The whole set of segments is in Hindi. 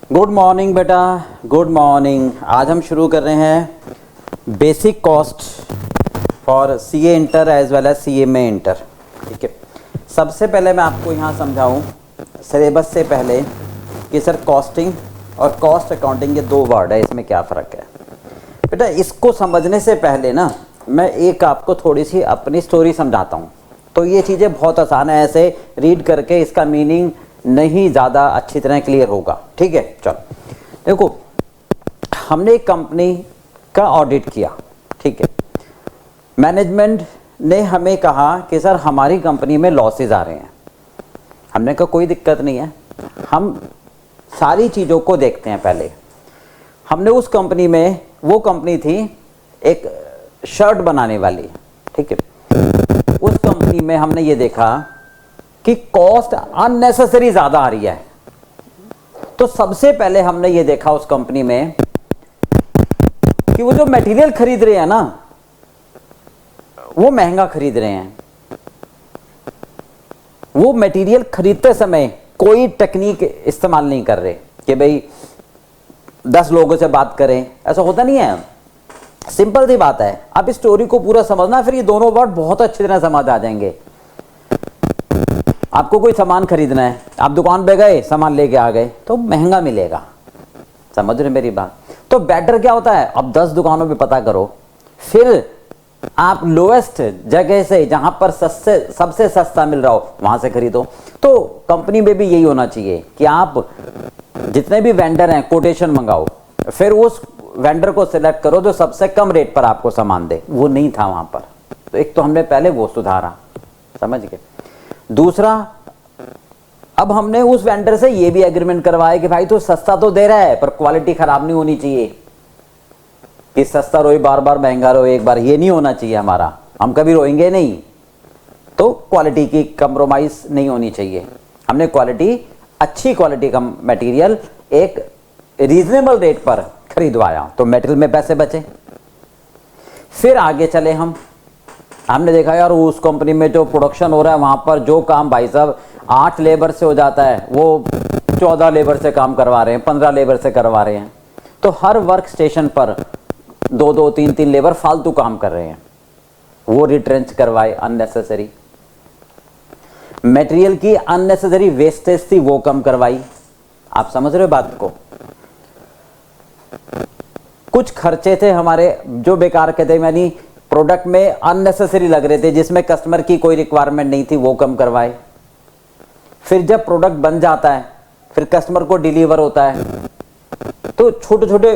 गुड मॉर्निंग बेटा, गुड मॉर्निंग। आज हम शुरू कर रहे हैं basic cost for CA inter as well as CMA inter. ठीक है, सबसे पहले मैं आपको यहाँ समझाऊँ सिलेबस से पहले कि सर कॉस्टिंग और कॉस्ट अकाउंटिंग ये दो वर्ड है, इसमें क्या फ़र्क है। बेटा इसको समझने से पहले ना मैं एक आपको थोड़ी सी अपनी स्टोरी समझाता हूँ, तो ये चीज़ें बहुत आसान है, ऐसे रीड करके इसका मीनिंग नहीं ज़्यादा अच्छी तरह क्लियर होगा। ठीक है, चलो देखो, हमने एक कंपनी का ऑडिट किया। ठीक है, मैनेजमेंट ने हमें कहा कि सर हमारी कंपनी में लॉसेस आ रहे हैं। हमने कहा कोई दिक्कत नहीं है, हम सारी चीज़ों को देखते हैं। पहले हमने उस कंपनी में, वो कंपनी थी एक शर्ट बनाने वाली। ठीक है, उस कंपनी में हमने ये देखा कि कॉस्ट अननेसेसरी ज़्यादा आ रही है। तो सबसे पहले हमने ये देखा उस कंपनी में कि वो जो मटेरियल खरीद रहे हैं ना, वो महंगा खरीद रहे हैं। वो मटेरियल खरीदते समय कोई टेक्निक इस्तेमाल नहीं कर रहे कि भाई 10 लोगों से बात करें, ऐसा होता नहीं है। सिंपल सी बात है, आप इस स्टोरी को पूरा समझना, फिर ये दोनों वर्ड बहुत अच्छी तरह समझ आ जाएंगे। आपको कोई सामान खरीदना है, आप दुकान पे गए, सामान लेके आ गए, तो महंगा मिलेगा। समझ रहे मेरी बात? तो बेटर क्या होता है, अब 10 दुकानों पे पता करो, फिर आप लोएस्ट जगह से, जहां पर सबसे सस्ता मिल रहा हो, वहां से खरीदो। तो कंपनी में भी यही होना चाहिए कि आप जितने भी वेंडर हैं कोटेशन मंगाओ, फिर उस वेंडर को सिलेक्ट करो जो सबसे कम रेट पर आपको सामान दे। वो नहीं था वहां पर, तो एक तो हमने पहले वो सुधारा, समझ गए। दूसरा, अब हमने उस वेंडर से ये भी एग्रीमेंट करवाया कि भाई तो सस्ता तो दे रहा है पर क्वालिटी खराब नहीं होनी चाहिए, कि सस्ता रोए बार बार, महंगा रोए एक बार, ये नहीं होना चाहिए हमारा, हम कभी रोएंगे नहीं। तो क्वालिटी की कंप्रोमाइज नहीं होनी चाहिए। हमने क्वालिटी, अच्छी क्वालिटी का मटेरियल एक रीजनेबल रेट पर खरीदवाया, तो मटेरियल में पैसे बचे। फिर आगे चले हमने देखा यार उस कंपनी में जो प्रोडक्शन हो रहा है, वहां पर जो काम भाई साहब 8 लेबर से हो जाता है, वो 14 लेबर से काम करवा रहे हैं, 15 लेबर से करवा रहे हैं। तो हर वर्क स्टेशन पर 2-2, 3-3 लेबर फालतू काम कर रहे हैं, वो रिट्रेंच करवाए, अननेसेसरी। मटेरियल की अननेसेसरी वेस्टेज थी, वो कम करवाई। आप समझ रहे हो बात को? कुछ खर्चे थे हमारे जो बेकार के थे, यानी प्रोडक्ट में अननेसेसरी लग रहे थे, जिसमें कस्टमर की कोई रिक्वायरमेंट नहीं थी, वो कम करवाए। फिर जब प्रोडक्ट बन जाता है, फिर कस्टमर को डिलीवर होता है, तो छोटे छोटे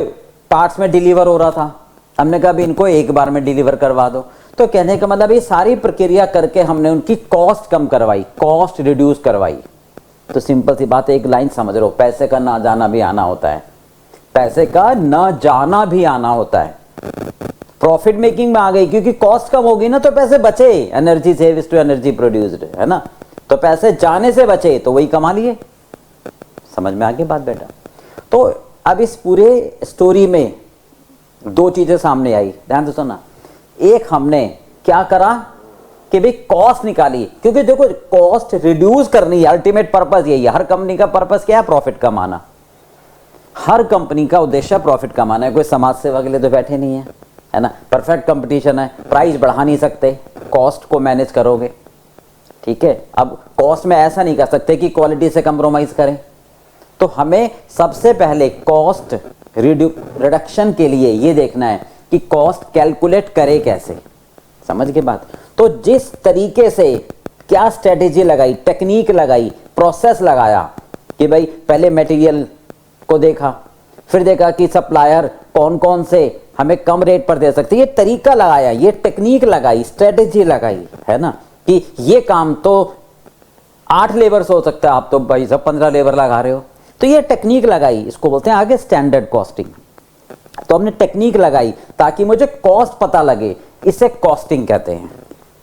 पार्ट्स में डिलीवर हो रहा था, हमने कहा भी इनको एक बार में डिलीवर करवा दो। तो कहने का मतलब ये सारी प्रक्रिया करके हमने उनकी कॉस्ट कम करवाई, कॉस्ट रिड्यूस करवाई। तो सिंपल सी बात है, एक लाइन समझ लो, पैसे का ना जाना भी आना होता है, पैसे का ना जाना भी आना होता है। प्रॉफिट मेकिंग में आ गई क्योंकि कॉस्ट कम होगी ना, तो पैसे बचे, energy saves to energy produced, है ना। तो पैसे जाने से बचे तो वही कमा लिए। समझ में आ गई बात बेटा? तो अब इस पूरे स्टोरी में 2 चीजें सामने आई, ध्यान से सुनना। एक, हमने क्या करा कि भाई कॉस्ट निकाली, क्योंकि देखो कॉस्ट रिड्यूस करनी है, अल्टीमेट पर्पस यही है। हर कंपनी का पर्पस क्या है? प्रॉफिट कमाना। हर कंपनी का उद्देश्य प्रॉफिट कमाना है, कोई समाज सेवा के लिए तो बैठे नहीं है ना। परफेक्ट कंपटीशन है, प्राइस बढ़ा नहीं सकते, कॉस्ट को मैनेज करोगे। ठीक है, अब कॉस्ट में ऐसा नहीं कर सकते कि क्वालिटी से कंप्रोमाइज करें। तो हमें सबसे पहले कॉस्ट रिडक्शन के लिए ये देखना है कि कॉस्ट कैलकुलेट करे कैसे। समझ के बात? तो जिस तरीके से क्या स्ट्रेटेजी लगाई, टेक्निक लगाई, प्रोसेस लगाया कि भाई पहले मटेरियल को देखा, फिर देखा कि सप्लायर कौन कौन से हमें कम रेट पर दे सकते, ये तरीका लगाया, ये टेक्निक लगाई, स्ट्रेटेजी लगाई, है ना, कि ये काम तो 8 लेबर से हो सकता है, आप तो भाई सब 15 लेबर लगा रहे हो, तो ये टेक्निक लगाई, इसको बोलते हैं आगे स्टैंडर्ड कॉस्टिंग। तो हमने टेक्निक लगाई ताकि मुझे कॉस्ट पता लगे, इसे कॉस्टिंग कहते हैं।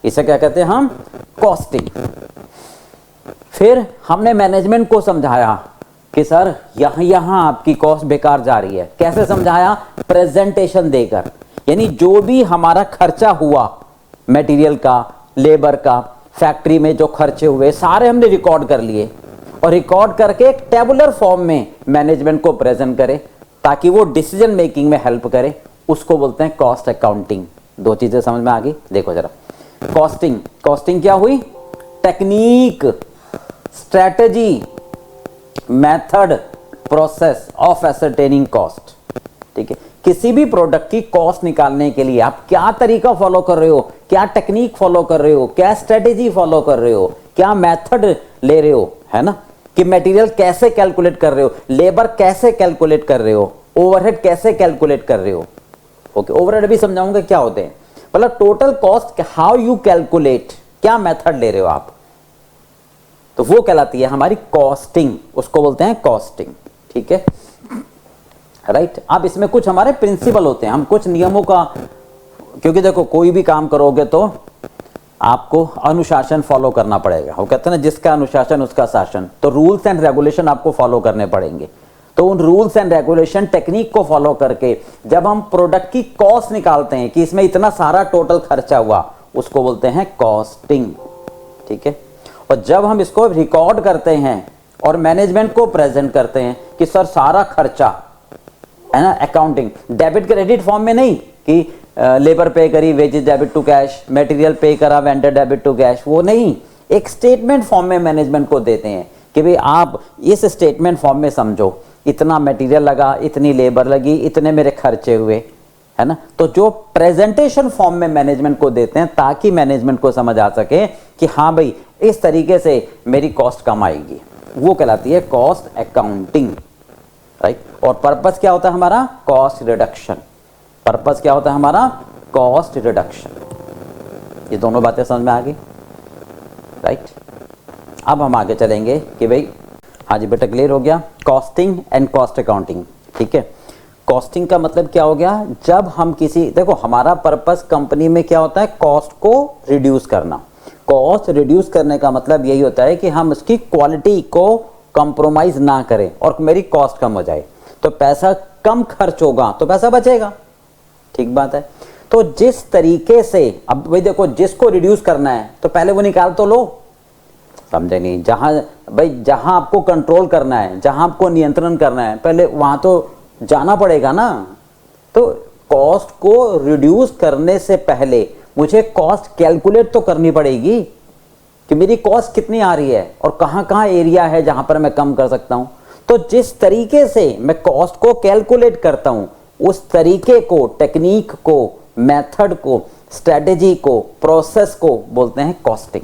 इसे क्या कहते हैं हम? कॉस्टिंग। फिर हमने मैनेजमेंट को समझाया कि सर यहां आपकी कॉस्ट बेकार जा रही है। कैसे समझाया? प्रेजेंटेशन देकर, यानी जो भी हमारा खर्चा हुआ, मटेरियल का, लेबर का, फैक्ट्री में जो खर्चे हुए, सारे हमने रिकॉर्ड कर लिए। और रिकॉर्ड करके एक टेबुलर फॉर्म में मैनेजमेंट को प्रेजेंट करे ताकि वो डिसीजन मेकिंग में हेल्प करे, उसको बोलते हैं कॉस्ट अकाउंटिंग। दो चीजें समझ में आ गई, देखो जरा। कॉस्टिंग, कॉस्टिंग क्या हुई? Technique, strategy, method, process of ascertaining cost. ठीक है, किसी भी प्रोडक्ट की कॉस्ट निकालने के लिए आप क्या तरीका फॉलो कर रहे हो, क्या टेक्निक फॉलो कर रहे हो, क्या स्ट्रेटेजी फॉलो कर रहे हो, क्या मेथड ले रहे हो, है ना, कि मटेरियल कैसे कैलकुलेट कर रहे हो, लेबर कैसे कैलकुलेट कर रहे हो, ओवरहेड कैसे कैलकुलेट कर रहे हो। ओके, ओवरहेड भी समझाऊंगा क्या होते हैं, मतलब total cost how you calculate, क्या मेथड ले रहे हो आप, तो वो कहलाती है हमारी कॉस्टिंग, उसको बोलते हैं कॉस्टिंग। ठीक है, राइट। अब इसमें कुछ हमारे प्रिंसिपल होते हैं, हम कुछ नियमों का, क्योंकि देखो कोई भी काम करोगे तो आपको अनुशासन फॉलो करना पड़ेगा। वो कहते हैं ना, जिसका अनुशासन उसका शासन, तो रूल्स एंड रेगुलेशन आपको फॉलो करने पड़ेंगे। तो उन रूल्स एंड रेगुलेशन टेक्निक को फॉलो करके जब हम प्रोडक्ट की कॉस्ट निकालते हैं कि इसमें इतना सारा टोटल खर्चा हुआ, उसको बोलते हैं कॉस्टिंग। ठीक है, और जब हम इसको रिकॉर्ड करते हैं और मैनेजमेंट को प्रेजेंट करते हैं कि सर सारा खर्चा, है ना, अकाउंटिंग डेबिट क्रेडिट फॉर्म में नहीं कि लेबर पे करी wages debit to cash, material पे करा वेंडर डेबिट टू कैश, वो नहीं, एक स्टेटमेंट फॉर्म में मैनेजमेंट को देते हैं कि भाई आप इस स्टेटमेंट फॉर्म में समझो, इतना मटेरियल लगा, इतनी लेबर लगी, इतने मेरे खर्चे हुए, है ना। तो जो प्रेजेंटेशन फॉर्म में मैनेजमेंट को देते हैं ताकि मैनेजमेंट को समझ आ सके कि हाँ भाई इस तरीके से मेरी कॉस्ट कम आएगी, वो कहलाती है कॉस्ट अकाउंटिंग, राइट। और पर्पस क्या होता है हमारा? Cost reduction. पर्पस क्या होता है हमारा? Cost reduction. ये दोनों बातें समझ में आ गई, राइट। अब हम आगे चलेंगे कि भाई, हाँ जी बेटा क्लियर हो गया, कॉस्टिंग एंड कॉस्ट अकाउंटिंग। ठीक है, कॉस्टिंग का मतलब क्या हो गया? जब हम किसी, देखो हमारा पर्पस कंपनी में क्या होता है? कॉस्ट को रिड्यूस करना। कॉस्ट रिड्यूस करने का मतलब यही होता है कि हम उसकी क्वालिटी को कंप्रोमाइज ना करें और मेरी कॉस्ट कम हो जाए, तो पैसा कम खर्च होगा तो पैसा बचेगा। ठीक बात है। तो जिस तरीके से, अब भाई देखो, जिसको रिड्यूस करना है तो पहले वो निकाल तो लो, समझे नहीं? जहां भाई, जहां आपको कंट्रोल करना है, जहां आपको नियंत्रण करना है, पहले वहां तो जाना पड़ेगा ना। तो कॉस्ट को रिड्यूस करने से पहले मुझे कॉस्ट कैलकुलेट तो करनी पड़ेगी कि मेरी कॉस्ट कितनी आ रही है और कहां कहां एरिया है जहां पर मैं कम कर सकता हूं। तो जिस तरीके से मैं कॉस्ट को कैलकुलेट करता हूं, उस तरीके को, टेक्निक को, मेथड को, स्ट्रेटेजी को, प्रोसेस को बोलते हैं कॉस्टिंग।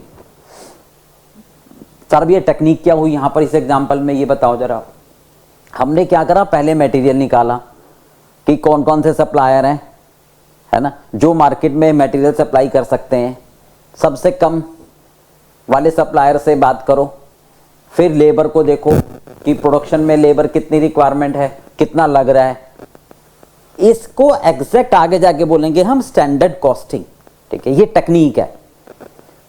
सर ये टेक्निक क्या हुई यहां पर इस एग्जांपल में, ये बताओ जरा। हमने क्या करा? पहले मटेरियल निकाला कि कौन कौन से सप्लायर हैं, है ना, जो मार्केट में मटेरियल सप्लाई कर सकते हैं। सबसे कम वाले सप्लायर से बात करो। फिर लेबर को देखो कि प्रोडक्शन में लेबर कितनी रिक्वायरमेंट है, कितना लग रहा है। इसको एग्जैक्ट आगे जाके बोलेंगे हम स्टैंडर्ड कॉस्टिंग। ठीक है, ये टेक्निक है।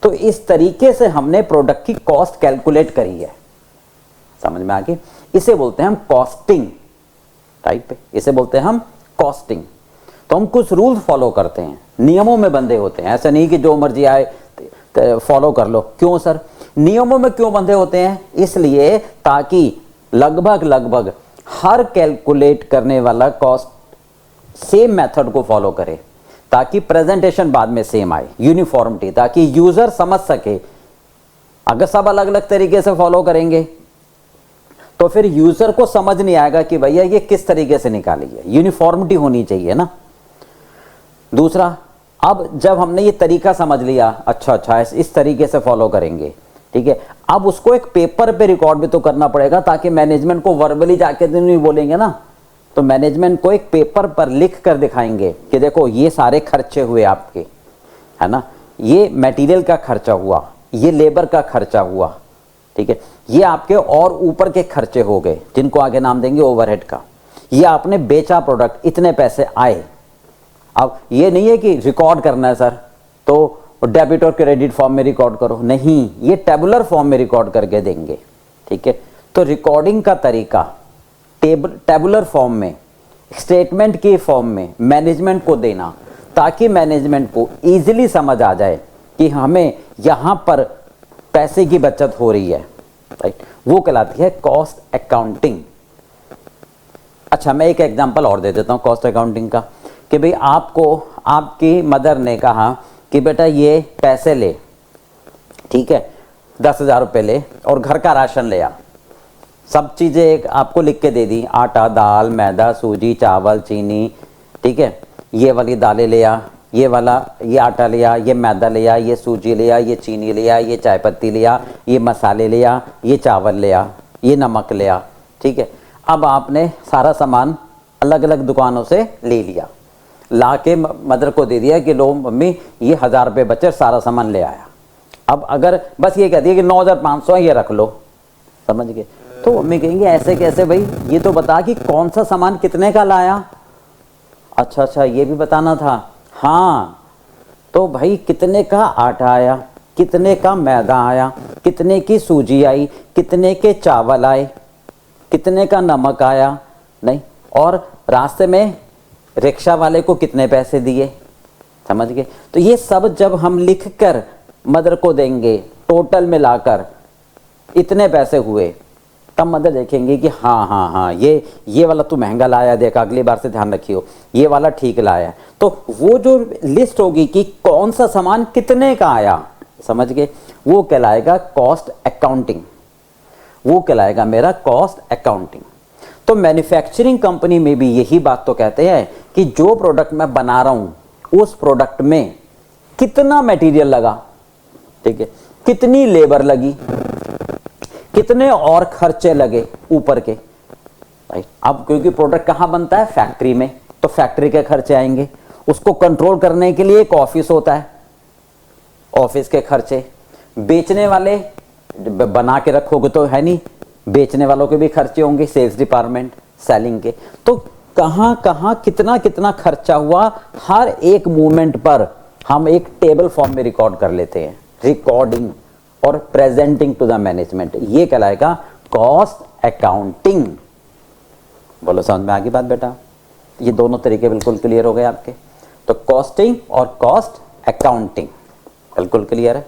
तो इस तरीके से हमने प्रोडक्ट की कॉस्ट कैलकुलेट करी है, समझ में आ गई? इसे बोलते हैं हम कॉस्टिंग, राइट पे, इसे बोलते हैं हम कॉस्टिंग। तो हम कुछ रूल्स फॉलो करते हैं, नियमों में बंधे होते हैं। ऐसा नहीं कि जो मर्जी आए फॉलो कर लो। क्यों सर? नियमों में क्यों बंधे होते हैं? इसलिए ताकि लगभग हर कैलकुलेट करने वाला कॉस्ट सेम मेथड को फॉलो करे, ताकि प्रेजेंटेशन बाद में सेम आए, यूनिफॉर्मिटी, ताकि यूजर समझ सके। अगर सब अलग अलग तरीके से फॉलो करेंगे तो फिर यूजर को समझ नहीं आएगा कि भैया ये किस तरीके से निकाली है। यूनिफॉर्मिटी होनी चाहिए ना। दूसरा, अब जब हमने ये तरीका समझ लिया, अच्छा इस तरीके से फॉलो करेंगे, ठीक है, अब उसको एक पेपर पे रिकॉर्ड भी तो करना पड़ेगा, ताकि मैनेजमेंट को वर्बली जाके नहीं बोलेंगे ना, तो मैनेजमेंट को एक पेपर पर लिख कर दिखाएंगे कि देखो ये सारे खर्चे हुए आपके, है ना, ये मटेरियल का खर्चा हुआ, ये लेबर का खर्चा हुआ, ठीक है, ये आपके और ऊपर के खर्चे हो गए जिनको आगे नाम देंगे ओवरहेड का, ये आपने बेचा प्रोडक्ट, इतने पैसे आए। अब ये नहीं है कि रिकॉर्ड करना है सर तो डेबिट और क्रेडिट फॉर्म में रिकॉर्ड करो, नहीं, ये टेबुलर फॉर्म में रिकॉर्ड करके देंगे। ठीक है, तो रिकॉर्डिंग का तरीका टेबुलर फॉर्म में, स्टेटमेंट के फॉर्म में मैनेजमेंट को देना, ताकि मैनेजमेंट को इजीली समझ आ जाए कि हमें यहां पर पैसे की बचत हो रही है, राइट। वो कहलाती है कॉस्ट अकाउंटिंग। अच्छा, मैं एक एग्जांपल और दे देता हूँ कॉस्ट अकाउंटिंग का, कि भाई आपको आपकी मदर ने कहा कि बेटा ये पैसे ले, ठीक है, 10,000 रुपये ले और घर का राशन ले आ। सब चीज़ें एक आपको लिख के दे दी, आटा, दाल, मैदा, सूजी, चावल, चीनी, ठीक है, ये वाली दालें ले आ, ये वाला ये आटा ले आ, ये मैदा ले आ, ये सूजी ले आ, ये चीनी ले आ, ये चाय पत्ती ले आ, ये मसाले ले आ, ये चावल ले आ, ये नमक ले आ, ठीक है। अब आपने सारा सामान अलग अलग दुकानों से ले लिया, ला के मदर को दे दिया कि लो मम्मी ये 1,000 रुपये बचे, सारा सामान ले आया। अब अगर बस ये कह दिया कि 9,500 है, ये रख लो, समझ गए, तो मम्मी कहेंगे ऐसे कैसे भाई, ये तो बता कि कौन सा सामान कितने का लाया। अच्छा अच्छा, ये भी बताना था। हाँ, तो भाई कितने का आटा आया, कितने का मैदा आया, कितने की सूजी आई, कितने के चावल आए, कितने का नमक आया, नहीं, और रास्ते में रिक्शा वाले को कितने पैसे दिए, समझ गए। तो ये सब जब हम लिख कर मदर को देंगे, टोटल मिलाकर इतने पैसे हुए, तब मदर देखेंगे कि हाँ हाँ हाँ ये वाला तू महंगा लाया, देखा अगली बार से ध्यान रखियो, ये वाला ठीक लाया। तो वो जो लिस्ट होगी कि कौन सा सामान कितने का आया, समझ गए, वो कहलाएगा कॉस्ट अकाउंटिंग, वो कहलाएगा मेरा कॉस्ट अकाउंटिंग। तो मैन्युफैक्चरिंग कंपनी में भी यही बात तो कहते हैं कि जो प्रोडक्ट मैं बना रहा हूं उस प्रोडक्ट में कितना मटेरियल लगा, ठीक है, कितनी लेबर लगी, कितने और खर्चे लगे ऊपर के, राइट। अब क्योंकि प्रोडक्ट कहां बनता है, फैक्ट्री में, तो फैक्ट्री के खर्चे आएंगे, उसको कंट्रोल करने के लिए एक ऑफिस होता है, ऑफिस के खर्चे, बेचने वाले बना के रखोगे तो है नहीं, बेचने वालों के भी खर्चे होंगे, सेल्स डिपार्टमेंट, सेलिंग के। तो कहां कहां कितना कितना खर्चा हुआ, हर एक मूवमेंट पर हम एक टेबल फॉर्म में रिकॉर्ड कर लेते हैं, रिकॉर्डिंग और प्रेजेंटिंग टू द मैनेजमेंट, ये कहलाएगा कॉस्ट अकाउंटिंग। बोलो समझ में आ गई बात बेटा? ये दोनों तरीके बिल्कुल क्लियर हो गए आपके। तो कॉस्टिंग और कॉस्ट अकाउंटिंग बिल्कुल क्लियर है।